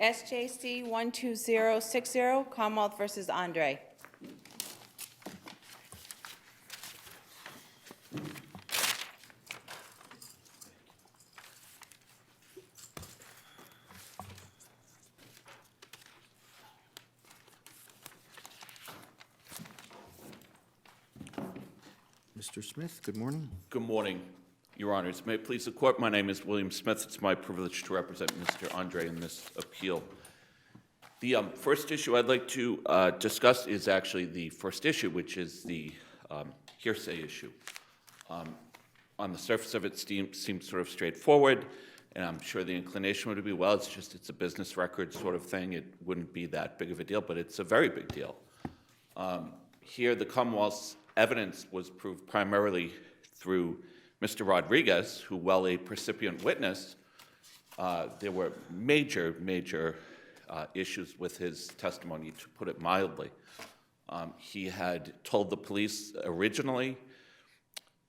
SJC-12060, Commonwealth versus Andre. Mr. Smith, good morning. Good morning, Your Honors. May it please the Court, my name is William Smith. It's my privilege to represent Mr. Andre in this appeal. The first issue I'd like to discuss is actually the first issue, which is the hearsay issue. On the surface of it, seems sort of straightforward, and I'm sure the inclination would be, well, it's a business record sort of thing. It wouldn't be that big of a deal, but it's a very big deal. Here, the Commonwealth's evidence was proved primarily through Mr. Rodriguez, who, while a precipient witness, there were major issues with his testimony, to put it mildly. He had told the police originally,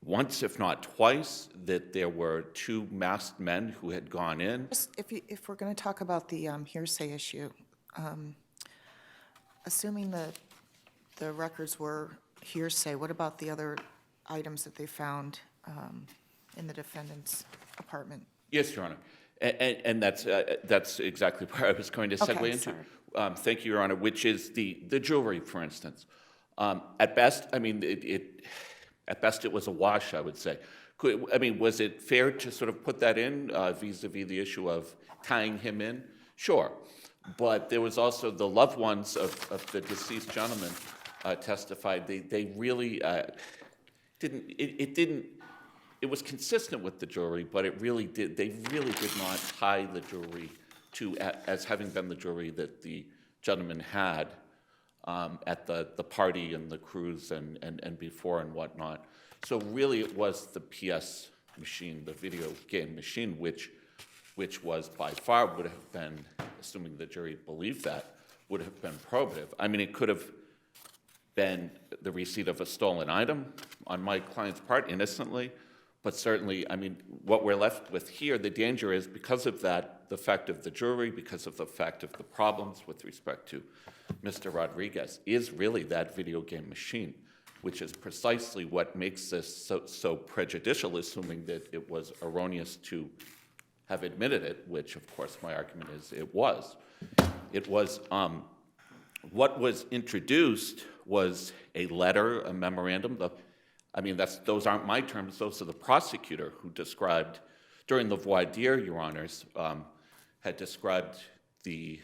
once if not twice, that there were two masked men who had gone in. If we're going to talk about the hearsay issue, assuming that the records were hearsay, what about the other items that they found in the defendant's apartment? Yes, Your Honor. And that's exactly where I was going to segue into. Thank you, Your Honor, which is the jewelry, for instance. At best, I mean, at best it was a wash, I would say. Was it fair to sort of put that in vis-a-vis the issue of tying him in? Sure. But there was also the loved ones of the deceased gentleman testified. They really it was consistent with the jewelry, but they really did not tie the jewelry to as having been the jewelry that the gentleman had at the party and the cruise and before and whatnot. So really it was the PS machine, the video game machine, which was by far would have been, assuming the jury believed that, would have been probative. I mean, it could have been the receipt of a stolen item on my client's part innocently, but certainly, I mean, what we're left with here, the danger is because of that, the fact of the jury, because of the fact of the problems with respect to Mr. Rodriguez, is really that video game machine, which is precisely what makes this so prejudicial, assuming that it was erroneous to have admitted it, which of course my argument is it was. It was, what was introduced was a letter, a memorandum. Those aren't my terms, those are the prosecutor who described, during the voir dire, Your Honors, had described the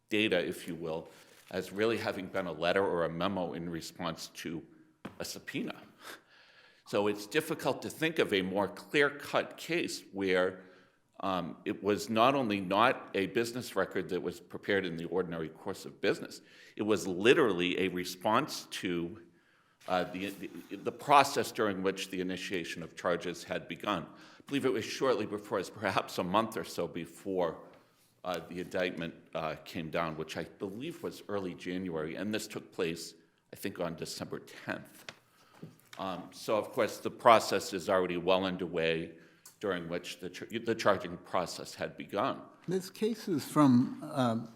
data, if you will, as really having been a letter or a memo in response to a subpoena. So it's difficult to think of a more clear-cut case where it was not only not a business record that was prepared in the ordinary course of business, it was literally a response to the process during which the initiation of charges had begun. I believe it was shortly before, as perhaps a month or so before the indictment came down, which I believe was early January, and this took place, I think, on December 10th. So, of course, the process is already well underway, during which the charging process had begun. This case is from,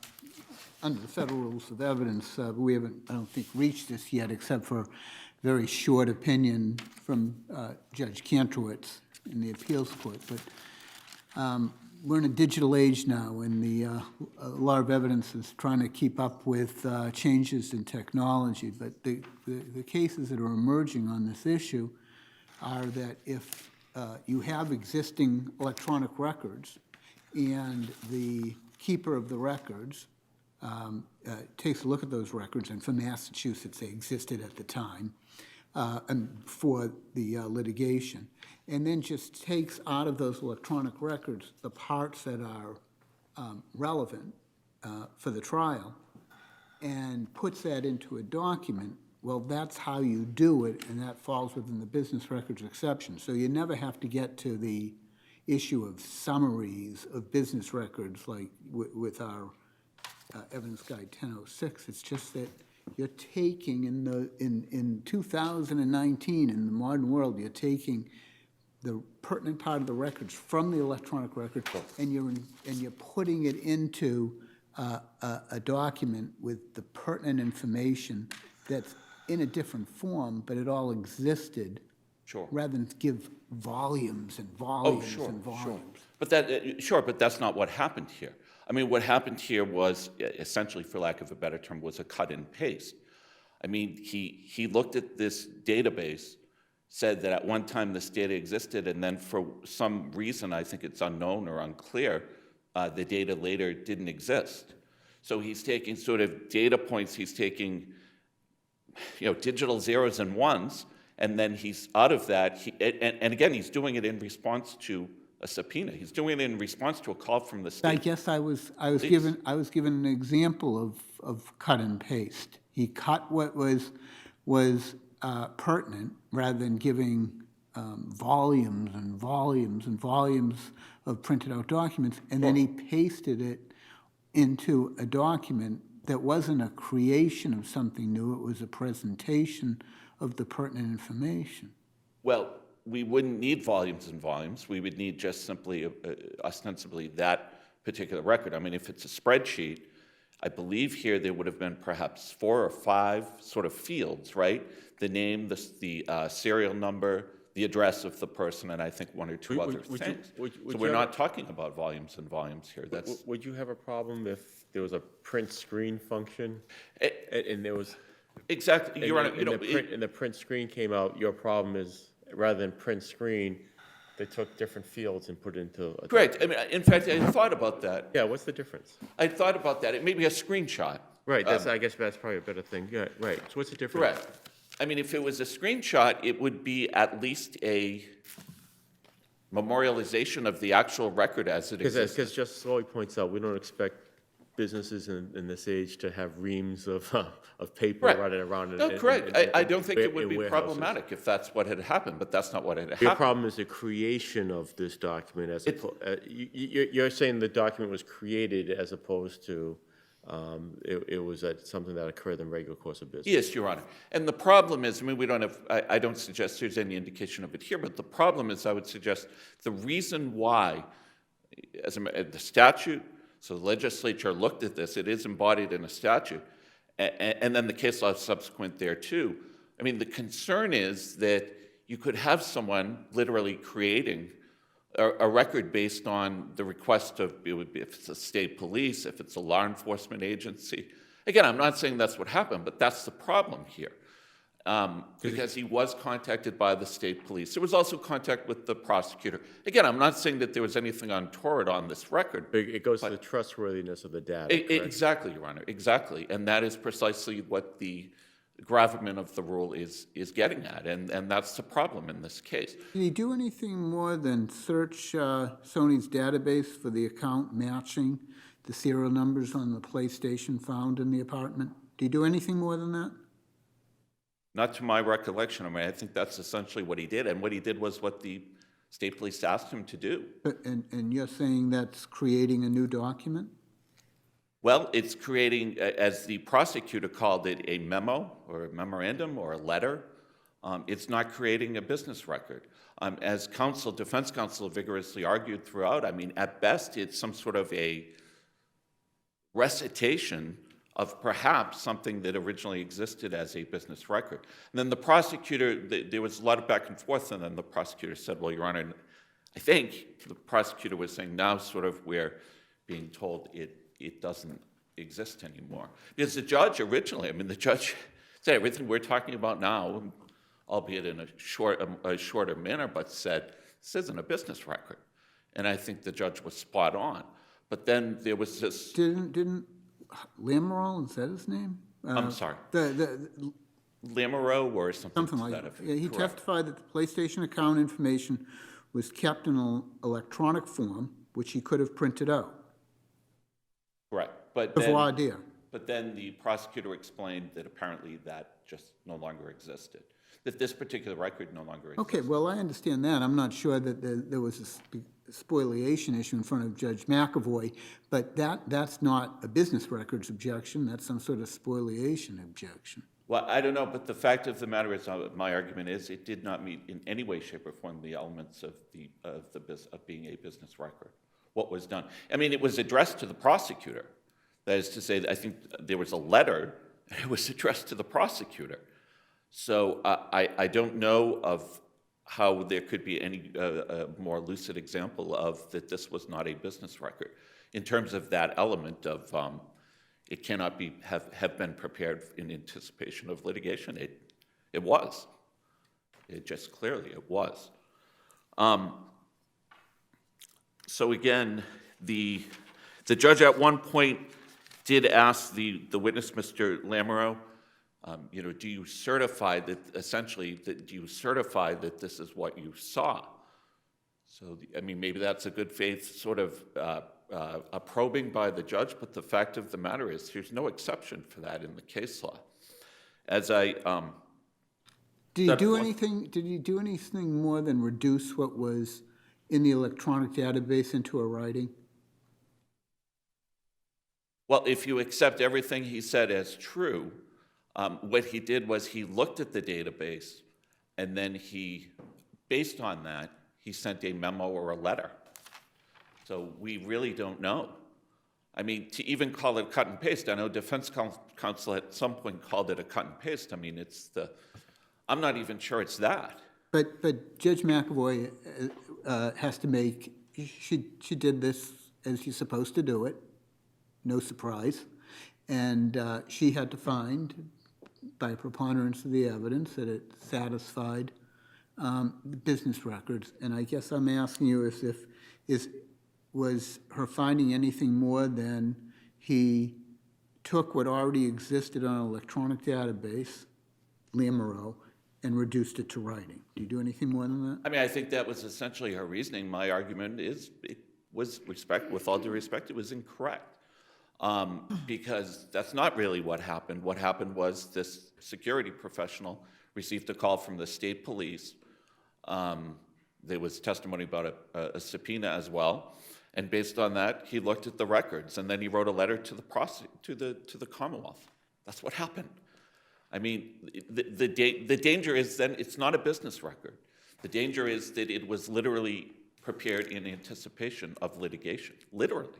under the federal rules of evidence, we haven't, I don't think, reached this yet, except for a very short opinion from Judge Kantrowitz in the appeals court. But we're in a digital age now, and a lot of evidence is trying to keep up with changes in technology. But the cases that are emerging on this issue are that if you have existing electronic records and the keeper of the records takes a look at those records, and for Massachusetts they existed at the time and for the litigation, and then just takes out of those electronic records the parts that are relevant for the trial and puts that into a document, well, that's how you do it, and that falls within the business records exception. So you never have to get to the issue of summaries of business records like with our Evidence Guide 1006. It's just that you're taking in 2019, in the modern world, you're taking the pertinent part of the records from the electronic record, and you're putting it into a document with the pertinent information that's in a different form, but it all existed. Sure. Rather than give volumes and Oh, volumes sure, and sure. volumes. But but that's not what happened here. I mean, what happened here was, essentially, for lack of a better term, was a cut and paste. I mean, he looked at this database, said that at one time this data existed, and then for some reason, I think it's unknown or unclear, the data later didn't exist. So he's taking sort of data points, he's taking, digital zeros and ones, and then he's out of that, and again, he's doing it in response to a subpoena. He's doing it in response to a call from the state. I guess I was given an example of cut and paste. He cut what was pertinent rather than giving volumes and volumes and volumes of printed out documents, and then he pasted it into a document that wasn't a creation of something new, it was a presentation of the pertinent information. Well, we wouldn't need volumes and volumes. We would need just simply, ostensibly, that particular record. I mean, if it's a spreadsheet, I believe here there would have been perhaps 4 or 5 sort of fields, right? The name, the serial number, the address of the person, and I think 1 or 2 other things. So we're not talking about volumes and volumes here. That's Would you have a problem if there was a print screen function and there was exactly. You're right. and the print screen came out? Your problem is rather than print screen, they took different fields and put it into a Correct. I mean, in fact, I thought about that. Yeah, what's the difference? I thought about that. It may be a screenshot. Right. I guess that's probably a better thing. Yeah. Right. So what's the difference? Correct. I mean, if it was a screenshot, it would be at least a memorialization of the actual record as it exists. Because just slowly points out, we don't expect businesses in this age to have reams of paper Right. running around. No, correct. I don't think it would in be warehouses. problematic if that's what had happened, but that's not what had Your happened. problem is the creation of this document as you're saying the document was created as opposed to it was something that occurred in regular course of business. Yes, Your Honor. And the problem is, I mean, we don't have, I don't suggest there's any indication of it here, but the problem is, I would suggest the reason why, the statute, so the legislature looked at this, it is embodied in a statute, and then the case law subsequent there too. I mean, the concern is that you could have someone literally creating a record based on the request of, it would be if it's a state police, if it's a law enforcement agency. Again, I'm not saying that's what happened, but that's the problem here. Because he was contacted by the state police. There was also contact with the prosecutor. Again, I'm not saying that there was anything untoward on this record. It goes to the trustworthiness of the data. correct? Exactly, Your Honor, exactly. And that is precisely what the gravamen of the rule is getting at, and that's the problem in this case. Did he do anything more than search Sony's database for the account matching the serial numbers on the PlayStation found in the apartment? Did he do anything more than that? Not to my recollection. I mean, I think that's essentially what he did, and what he did was what the state police asked him to do. And you're saying that's creating a new document? Well, it's creating, as the prosecutor called it, a memo or a memorandum or a letter. It's not creating a business record. As defense counsel vigorously argued throughout, I mean, at best, it's some sort of a recitation of perhaps something that originally existed as a business record. And then the prosecutor, there was a lot of back and forth, and then the prosecutor said, well, Your Honor, I think the prosecutor was saying now sort of we're being told it doesn't exist anymore. Because the judge originally, I mean, the judge said everything we're talking about now, albeit in a shorter manner, but said, this isn't a business record. And I think the judge was spot on. But then there was this... Didn't Lamoureux, is that his name? I'm sorry. The Lamoureux or something Something to like that that. Yeah, he Correct. testified that the PlayStation account information was kept in an electronic form, which he could have printed out. Correct. But The then, voir dire. but then the prosecutor explained that apparently that just no longer existed, that this particular record no longer existed. Okay, well, I understand that. I'm not sure that there was a spoliation issue in front of Judge McAvoy, but that's not a business records objection. That's some sort of spoliation objection. Well, I don't know, but the fact of the matter is, my argument is, it did not meet in any way, shape, or form the elements of being a business record. What was done? I mean, it was addressed to the prosecutor. That is to say, I think there was a letter, and it was addressed to the prosecutor. So I don't know of how there could be any more lucid example of that this was not a business record in terms of that element of it cannot have been prepared in anticipation of litigation. It was. It just clearly it was. So again, the judge at one point did ask the witness, Mr. Lamoureux, do you certify that essentially do you certify that this is what you saw? So I mean, maybe that's a good faith sort of a probing by the judge, but the fact of the matter is there's no exception for that in the case law. As I Did he do anything? Did he do anything more than reduce what was in the electronic database into a writing? Well, if you accept everything he said as true, what he did was he looked at the database, and then based on that, he sent a memo or a letter. So we really don't know. I mean, to even call it cut and paste, I know defense counsel at some point called it a cut and paste. I mean, I'm not even sure it's that. But Judge McAvoy has to make, she did this as she's supposed to do it, no surprise, and she had to find, by preponderance of the evidence, that it satisfied the business records. And I guess I'm asking you was her finding anything more than he took what already existed on an electronic database, Lamoureux, and reduced it to writing? Do you do anything more than that? I mean, I think that was essentially her reasoning. My argument is it was, with all due respect, it was incorrect. Because that's not really what happened. What happened was this security professional received a call from the state police. There was testimony about a subpoena as well. And based on that, he looked at the records, and then he wrote a letter to the Commonwealth. That's what happened. I mean, the danger is then it's not a business record. The danger is that it was literally prepared in anticipation of litigation, literally.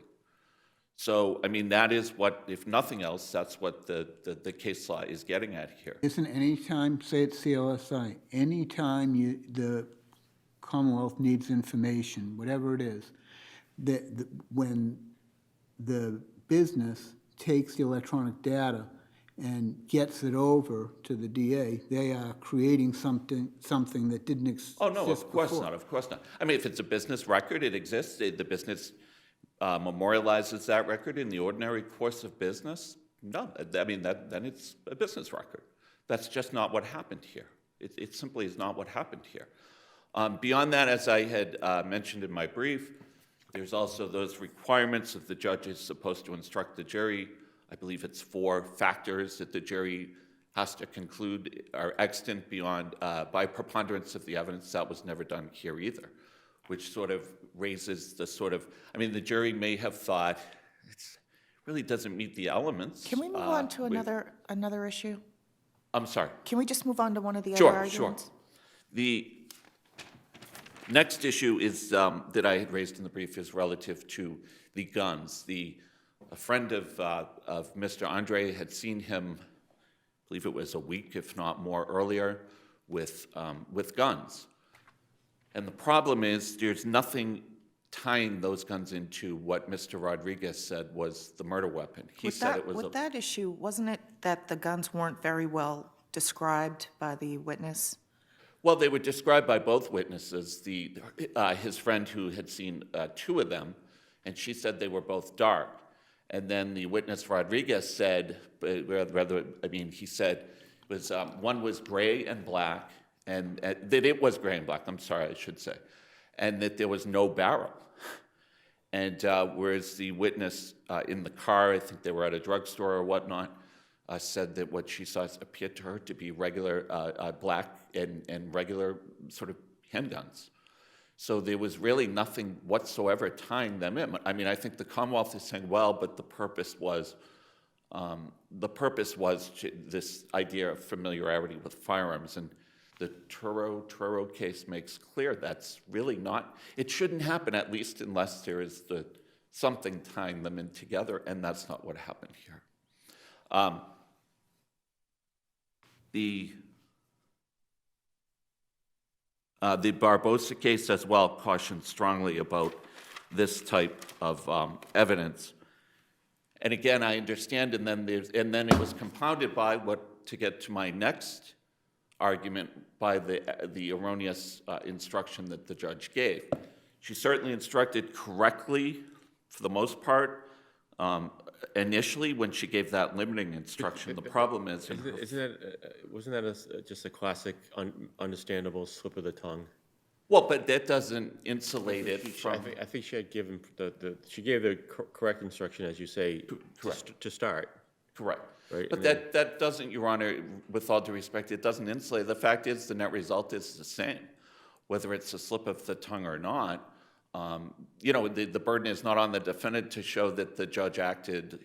So, I mean, that is what, if nothing else, that's what the case law is getting at here. Isn't any time, say it's CLSI, any time the Commonwealth needs information, whatever it is, when the business takes the electronic data and gets it over to the DA, they are creating something that didn't exist before. Oh, no, of course not, of course not. I mean, if it's a business record, it exists. The business memorializes that record in the ordinary course of business. No, I mean, then it's a business record. That's just not what happened here. It simply is not what happened here. Beyond that, as I had mentioned in my brief, there's also those requirements that the judge is supposed to instruct the jury. I believe it's 4 factors that the jury has to conclude are extant beyond, by preponderance of the evidence. That was never done here either, which sort of raises the sort of, I mean, the jury may have thought it really doesn't meet the elements. Can we move on to another issue? I'm sorry. Can we just move on to one of the other arguments? Sure. The next issue is that I had raised in the brief is relative to the guns. A friend of Mr. Andre had seen him, I believe it was a week, if not more, earlier with guns. And the problem is there's nothing tying those guns into what Mr. Rodriguez said was the murder weapon. He said it was with that issue, wasn't it that the guns weren't very well described by the witness? Well, they were described by both witnesses. His friend who had seen 2 of them, and she said they were both dark. And then the witness Rodriguez said, he said was one was gray and black, and that it was gray and black. I'm sorry, I should say, and that there was no barrel. And whereas the witness in the car, I think they were at a drugstore or whatnot, said that what she saw appeared to her to be regular black and regular sort of handguns. So there was really nothing whatsoever tying them in. I mean, I think the Commonwealth is saying, well, but the purpose was The purpose was this idea of familiarity with firearms, and the Truro case makes clear that's really not, it shouldn't happen, at least unless there is something tying them in together, and that's not what happened here. The Barbosa case as well cautioned strongly about this type of evidence. And again, I understand, and then it was compounded by to get to my next argument, by the erroneous instruction that the judge gave. She certainly instructed correctly for the most part initially when she gave that limiting instruction. The problem is, Wasn't that just a classic understandable slip of the tongue? well, but that doesn't insulate it from. I think she had given she gave the correct instruction, as you say, Correct. to start. Correct. Right, But that doesn't, Your Honor, with all due respect, it doesn't insulate. The fact is, the net result is the same, whether it's a slip of the tongue or not. The burden is not on the defendant to show that the judge acted,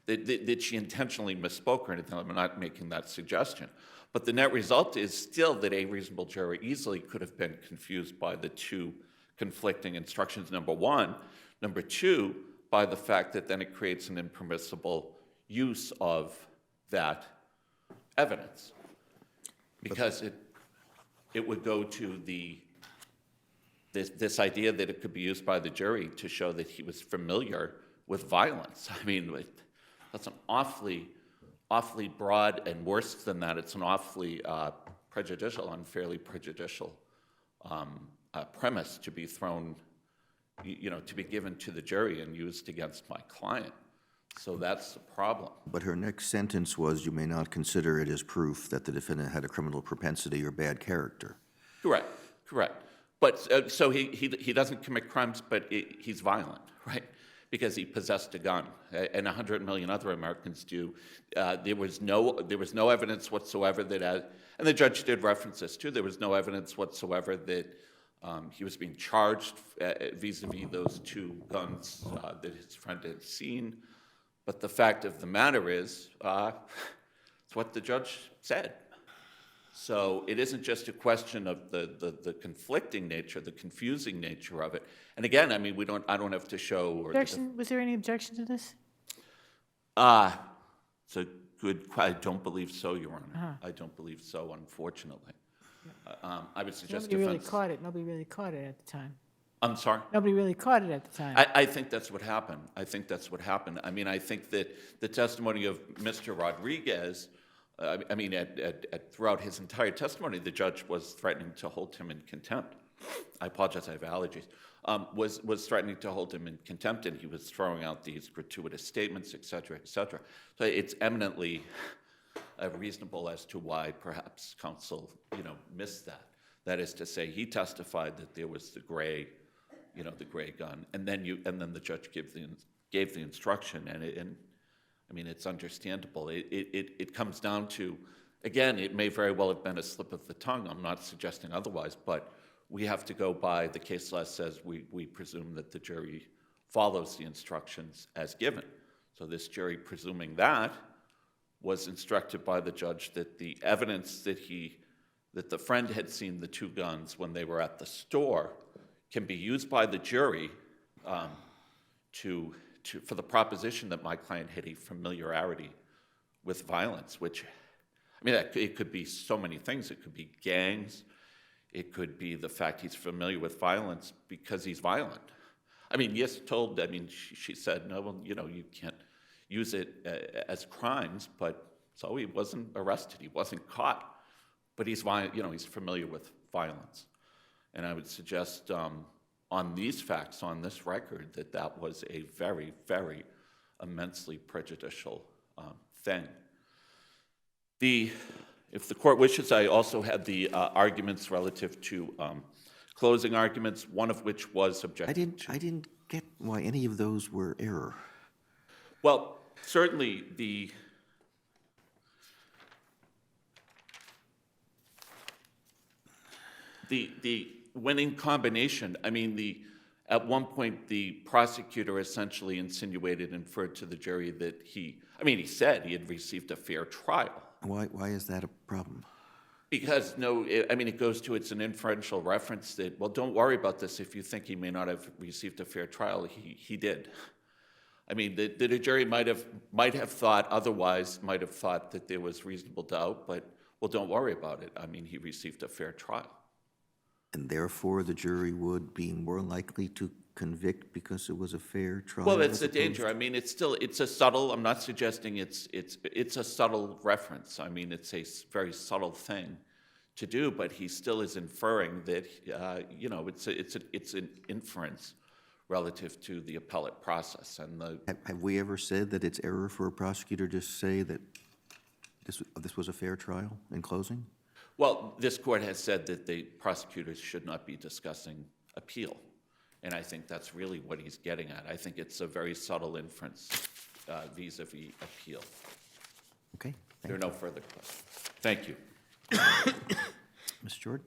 that she intentionally misspoke or anything. I'm not making that suggestion. But the net result is still that a reasonable jury easily could have been confused by the two conflicting instructions, number one. Number two, by the fact that then it creates an impermissible use of that evidence. Because it would go to this idea that it could be used by the jury to show that he was familiar with violence. I mean, that's an awfully broad, and worse than that, it's an awfully prejudicial, unfairly prejudicial premise to be thrown, to be given to the jury and used against my client. So that's the problem. But her next sentence was, you may not consider it as proof that the defendant had a criminal propensity or bad character. Correct. But so he doesn't commit crimes, but he's violent, right? Because he possessed a gun, and 100 million other Americans do. There was no evidence whatsoever that, and the judge did reference this too. There was no evidence whatsoever that he was being charged vis-a-vis those two guns that his friend had seen. But the fact of the matter is, it's what the judge said. So it isn't just a question of the conflicting nature, the confusing nature of it. And again, I mean, I don't have to show. Objection? Was there any objection to this? It's a good. I don't believe so, Your Honor. I don't believe so, unfortunately. I would suggest Nobody really caught it. Nobody really caught it at the time. I'm sorry? Nobody really caught it at the time. I think that's what happened. I mean, I think that the testimony of Mr. Rodriguez, throughout his entire testimony, the judge was threatening to hold him in contempt. I apologize, I have allergies. Was threatening to hold him in contempt, and he was throwing out these gratuitous statements, et cetera, et cetera. So it's eminently reasonable as to why perhaps counsel, missed that. That is to say, he testified that there was the gray gun, and then the judge gave the instruction, and I mean, it's understandable. It comes down to, again, it may very well have been a slip of the tongue. I'm not suggesting otherwise, but we have to go by the case law says we presume that the jury follows the instructions as given. So this jury, presuming that, was instructed by the judge that the evidence that the friend had seen the two guns when they were at the store can be used by the jury for the proposition that my client had a familiarity with violence, which, I mean, it could be so many things. It could be gangs. It could be the fact he's familiar with violence because he's violent. I mean, yes, she said, no, well, you can't use it as crimes, but so he wasn't arrested. He wasn't caught, but he's violent, he's familiar with violence. And I would suggest on these facts, on this record, that was a very, very immensely prejudicial thing. If the court wishes, I also had the arguments relative to closing arguments, one of which was objected to. I didn't get why any of those were error. Well, certainly the when in combination, I mean, At one point, the prosecutor essentially inferred to the jury that he said he had received a fair trial. Why is that a problem? Because it goes to, it's an inferential reference that, well, don't worry about this if you think he may not have received a fair trial. He did. I mean, the jury might have thought otherwise, might have thought that there was reasonable doubt, but, well, don't worry about it. I mean, he received a fair trial. And therefore, the jury would be more likely to convict because it was a fair trial? Well, that's as the opposed danger. I mean, it's a subtle, I'm not suggesting it's a subtle reference. I mean, it's a very subtle thing to do, but he still is inferring that, it's an inference relative to the appellate process. And Have we ever said that it's error for a prosecutor to say that this was a fair trial in closing? Well, this court has said that the prosecutors should not be discussing appeal. And I think that's really what he's getting at. I think it's a very subtle inference vis-a-vis appeal. Okay, There are no further questions. Thank you. Ms. Jordan?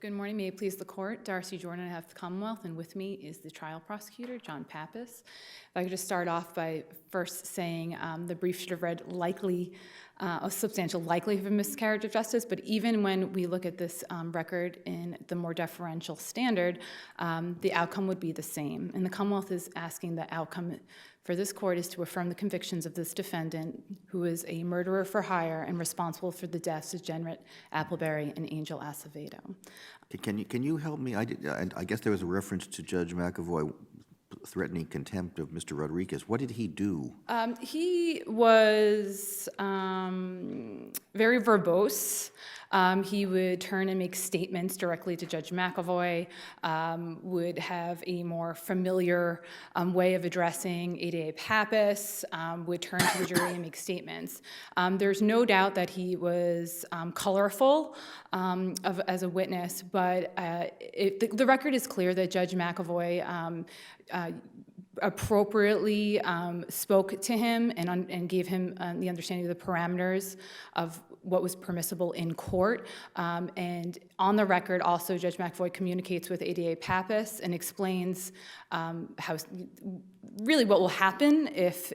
Good morning. May it please the court. Darcy Jordan, I have the Commonwealth, and with me is the trial prosecutor, John Pappas. If I could just start off by first saying the brief should have read a substantial likelihood of miscarriage of justice, but even when we look at this record in the more deferential standard, the outcome would be the same. And the Commonwealth is asking the outcome for this court is to affirm the convictions of this defendant, who is a murderer for hire and responsible for the deaths of Jenrit Appleberry and Angel Acevedo. Can you help me? I guess there was a reference to Judge McAvoy threatening contempt of Mr. Rodriguez. What did he do? He was very verbose. He would turn and make statements directly to Judge McAvoy, would have a more familiar way of addressing ADA Pappas, would turn to the jury and make statements. There's no doubt that he was colorful as a witness, but the record is clear that Judge McAvoy appropriately spoke to him and gave him the understanding of the parameters of what was permissible in court. And on the record, also, Judge McAvoy communicates with ADA Pappas and explains how really what will happen if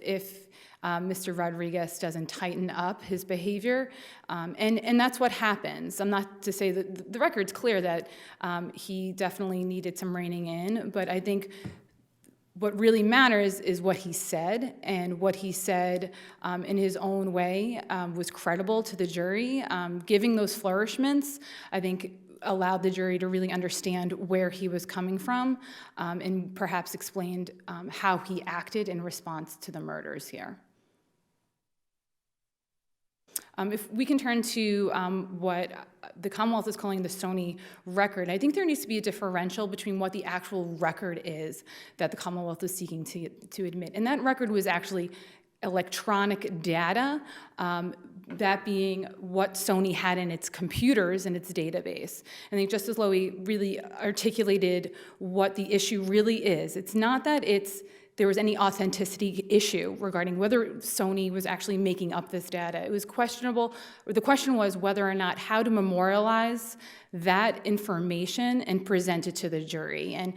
Mr. Rodriguez doesn't tighten up his behavior. And that's what happens. I'm not to say that the record's clear that he definitely needed some reining in, but I think what really matters is what he said, and what he said in his own way was credible to the jury. Giving those flourishments, I think, allowed the jury to really understand where he was coming from and perhaps explained how he acted in response to the murders here. If we can turn to what the Commonwealth is calling the Sony record, I think there needs to be a differential between what the actual record is that the Commonwealth is seeking to admit. And that record was actually electronic data, that being what Sony had in its computers and its database. I think Justice Lowy really articulated what the issue really is. It's not that there was any authenticity issue regarding whether Sony was actually making up this data. It was questionable, or the question was whether or not how to memorialize that information and present it to the jury. And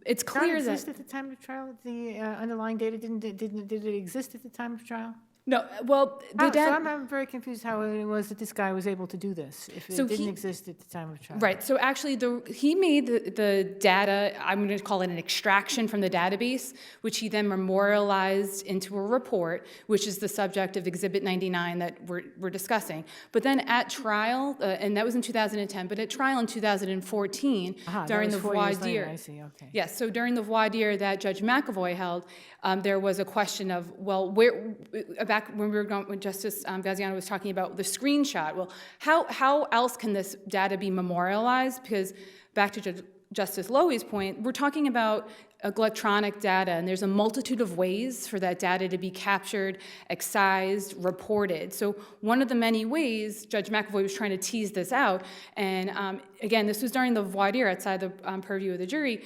it's clear Did it that— exist at the time of trial? The underlying data, did it exist at the time of trial? No, well, the So data— I'm very confused how it was that this guy was able to do this, if it So didn't he- exist at the time of trial. Right, so actually he made the data, I'm going to call it an extraction from the database, which he then memorialized into a report, which is the subject of Exhibit 99 that we're discussing. But then at trial, and that was in 2010, but at trial in 2014, during the voir dire. I see, okay. Yes, so during the voir dire that Judge McAvoy held, there was a question of, well, back when we were going, when Justice Gaziano was talking about the screenshot, well, how else can this data be memorialized? Because back to Justice Lowy's point, we're talking about electronic data, and there's a multitude of ways for that data to be captured, excised, reported. So one of the many ways Judge McAvoy was trying to tease this out, and again, this was during the voir dire outside the purview of the jury,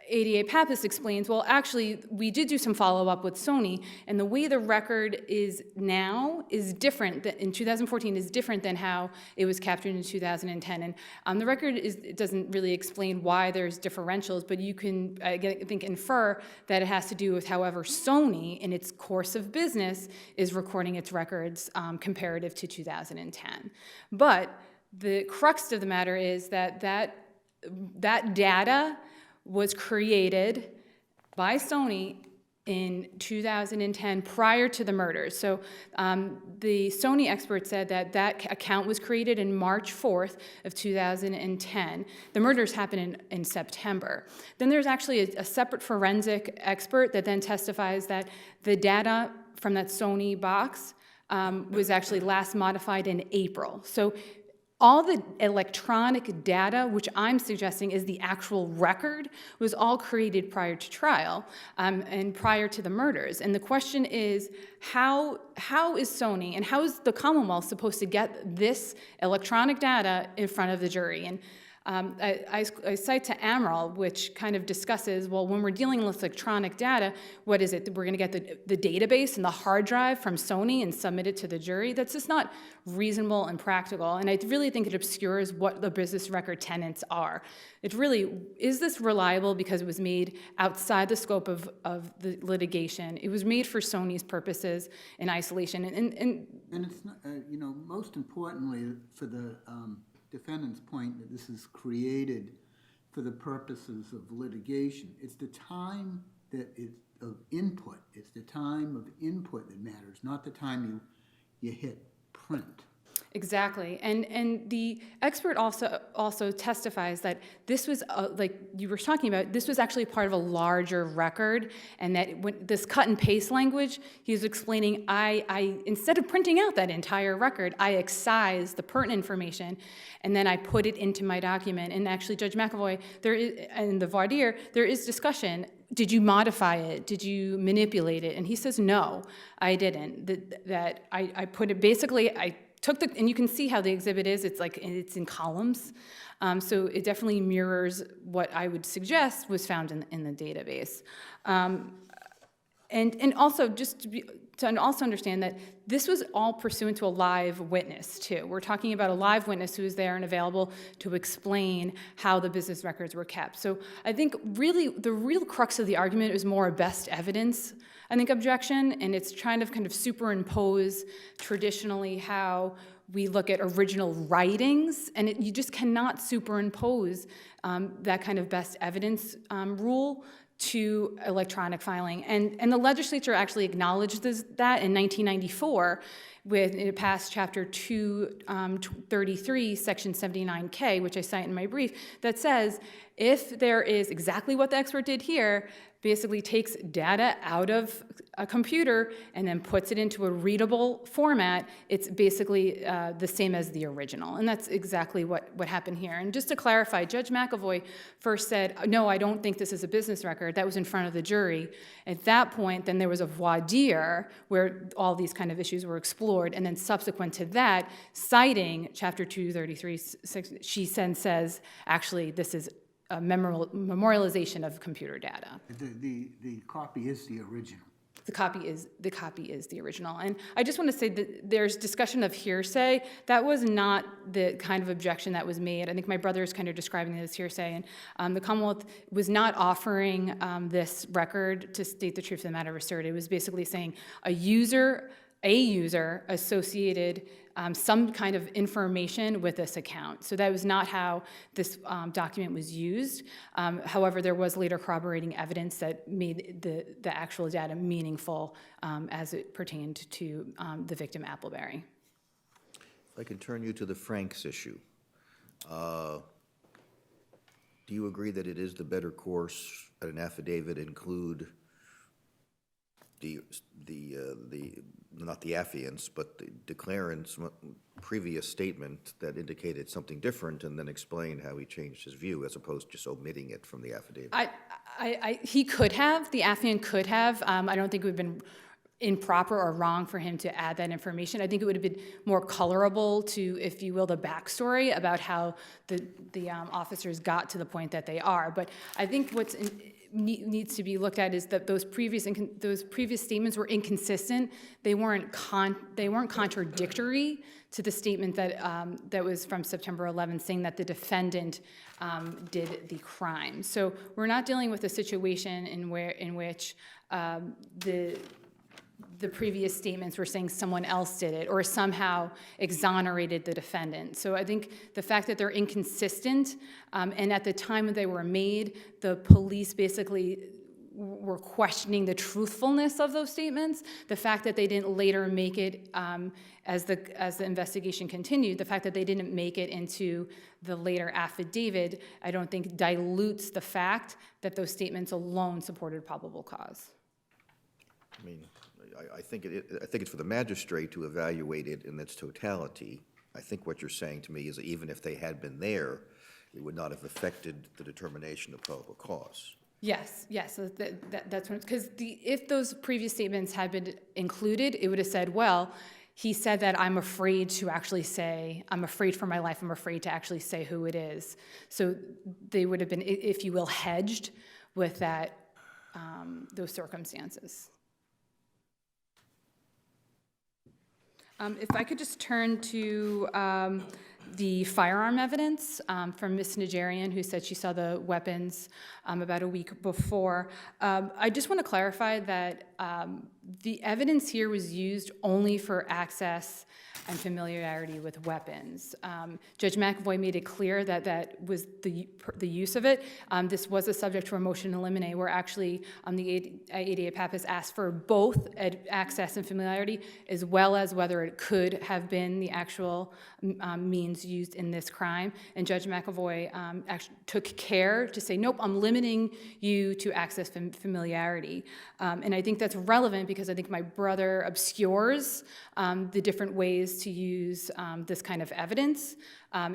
ADA Pappas explains, well, actually, we did do some follow-up with Sony, and the way the record is now is different, in 2014 is different than how it was captured in 2010. And the record it doesn't really explain why there's differentials, but you can, I think, infer that it has to do with however Sony, in its course of business, is recording its records comparative to 2010. But the crux of the matter is that data was created by Sony in 2010 prior to the murders. So the Sony expert said that account was created in March 4th of 2010. The murders happened in September. Then there's actually a separate forensic expert that then testifies that the data from that Sony box was actually last modified in April. So all the electronic data, which I'm suggesting is the actual record, was all created prior to trial and prior to the murders. And the question is, how is Sony and how is the Commonwealth supposed to get this electronic data in front of the jury? And I cite to Amaral, which kind of discusses, well, when we're dealing with electronic data, what is it? We're going to get the database and the hard drive from Sony and submit it to the jury? That's just not reasonable and practical, and I really think it obscures what the business record tenets are. It really, is this reliable because it was made outside the scope of the litigation? It was made for Sony's purposes in isolation, And it's not, most importantly, for the defendant's point that this is created for the purposes of litigation. It's the time of input. It's the time of input that matters, not the time you hit print. Exactly, and the expert also testifies that this was, like you were talking about, this was actually part of a larger record, and that when this cut and paste language, he was explaining, I instead of printing out that entire record, I excised the pertinent information, and then I put it into my document. And actually, Judge McAvoy, and the voir dire, there is discussion. Did you modify it? Did you manipulate it? And he says, no, I didn't. That I put it, basically, I took and you can see how the exhibit is, it's in columns. So it definitely mirrors what I would suggest was found in the database. And also, just to also understand that this was all pursuant to a live witness, too. We're talking about a live witness who was there and available to explain how the business records were kept. So I think really the real crux of the argument is more a best evidence, I think, objection, and it's trying to kind of superimpose traditionally how we look at original writings, and you just cannot superimpose that kind of best evidence rule to electronic filing. And the legislature actually acknowledged that in 1994 with it passed Chapter 233, Section 79K, which I cite in my brief, that says if there is exactly what the expert did here, basically takes data out of a computer and then puts it into a readable format, it's basically the same as the original. And that's exactly what happened here. And just to clarify, Judge McAvoy first said, no, I don't think this is a business record. That was in front of the jury. At that point, then there was a voir dire where all these kind of issues were explored. And then subsequent to that, citing Chapter 233, she then says, actually, this is a memorialization of computer data. The copy is the original. The copy is the original. And I just want to say that there's discussion of hearsay. That was not the kind of objection that was made. I think my brother is kind of describing it as hearsay. And the Commonwealth was not offering this record to state the truth of the matter asserted. It was basically saying a user associated some kind of information with this account. So that was not how this document was used. However, there was later corroborating evidence that made the actual data meaningful as it pertained to the victim, Appleberry. If I can turn you to the Franks issue. Do you agree that it is the better course that an affidavit include not the affiant's, but the declarant's previous statement that indicated something different and then explained how he changed his view as opposed to just omitting it from the affidavit? He could have, the affiant could have. I don't think it would have been improper or wrong for him to add that information. I think it would have been more colorable to, if you will, the backstory about how the officers got to the point that they are. But I think what's needs to be looked at is that those previous statements were inconsistent. They weren't contradictory to the statement that was from September 11th, saying that the defendant did the crime. So we're not dealing with a situation in which the previous statements were saying someone else did it or somehow exonerated the defendant. So I think the fact that they're inconsistent, and at the time that they were made, the police basically were questioning the truthfulness of those statements. The fact that they didn't later make it, as the investigation continued, the fact that they didn't make it into the later affidavit, I don't think dilutes the fact that those statements alone supported probable cause. I mean, I think it's for the magistrate to evaluate it in its totality. I think what you're saying to me is that even if they had been there, it would not have affected the determination of probable cause. Yes, so that's because if those previous statements had been included, it would have said, well, he said that I'm afraid to actually say, I'm afraid for my life, I'm afraid to actually say who it is. So they would have been, if you will, hedged with that, those circumstances. If I could just turn to the firearm evidence from Ms. Najarian, who said she saw the weapons about a week before. I just want to clarify that the evidence here was used only for access and familiarity with weapons. Judge McAvoy made it clear that that was the use of it. This was a subject for a motion to eliminate, where actually the ADA Pappas asked for both access and familiarity, as well as whether it could have been the actual means used in this crime. And Judge McAvoy actually took care to say, nope, I'm limiting you to access and familiarity. And I think that's relevant because I think my brother obscures the different ways to use this kind of evidence.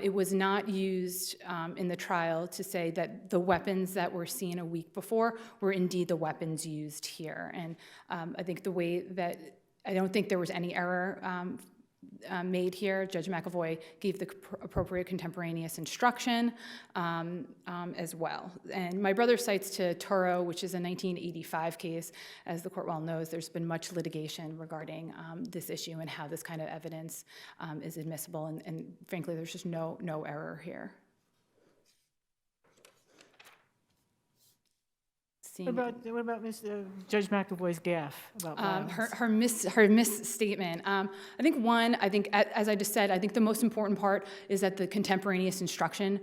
It was not used in the trial to say that the weapons that were seen a week before were indeed the weapons used here. And I think the way that, I don't think there was any error made here. Judge McAvoy gave the appropriate contemporaneous instruction as well. And my brother cites to Turo, which is a 1985 case. As the court well knows, there's been much litigation regarding this issue and how this kind of evidence is admissible. And frankly, there's just no error here. What about Judge McAvoy's gaffe about violence? Her misstatement. I think as I just said, I think the most important part is that the contemporaneous instruction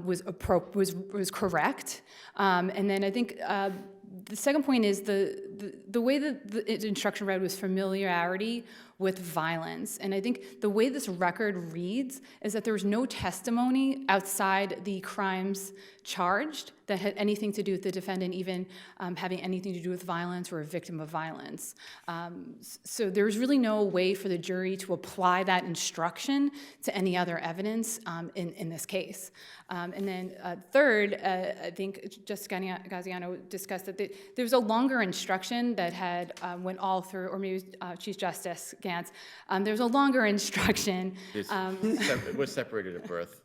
was correct. And then I think the second point is the way that the instruction read was familiarity with violence. And I think the way this record reads is that there was no testimony outside the crimes charged that had anything to do with the defendant even having anything to do with violence or a victim of violence. So there's really no way for the jury to apply that instruction to any other evidence in this case. And then third, I think Justice Gaziano discussed that there was a longer instruction that had went all through, or maybe Chief Justice Gantz, there was a longer instruction. It was separated at birth.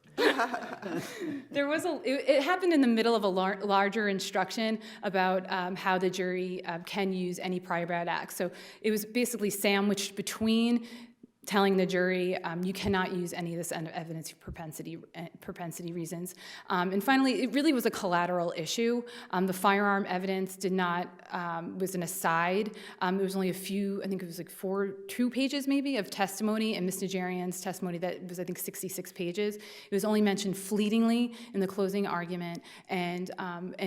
There was it happened in the middle of a larger instruction about how the jury can use any prior bad acts. So it was basically sandwiched between telling the jury you cannot use any of this evidence for propensity reasons. And finally, it really was a collateral issue. The firearm evidence was an aside. It was only a few, I think it was like 2 pages maybe of testimony, and Ms. Najarian's testimony that was, I think, 66 pages. It was only mentioned fleetingly in the closing argument. And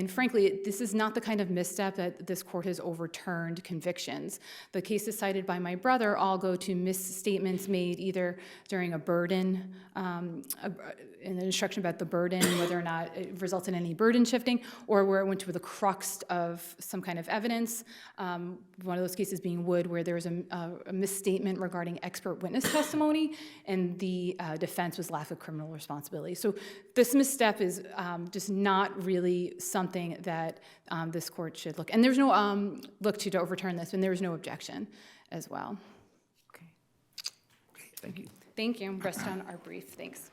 frankly, this is not the kind of misstep that this court has overturned convictions. The cases cited by my brother all go to misstatements statements made either during a burden, in the instruction about the burden, whether or not it results in any burden shifting, or where it went to the crux of some kind of evidence. One of those cases being Wood, where there was a misstatement regarding expert witness testimony, and the defense was lack of criminal responsibility. So this misstep is just not really something that this court should look. And there's no look to overturn this, and there was no objection as well. Okay, thank you. Thank you. Rest on our brief. Thanks.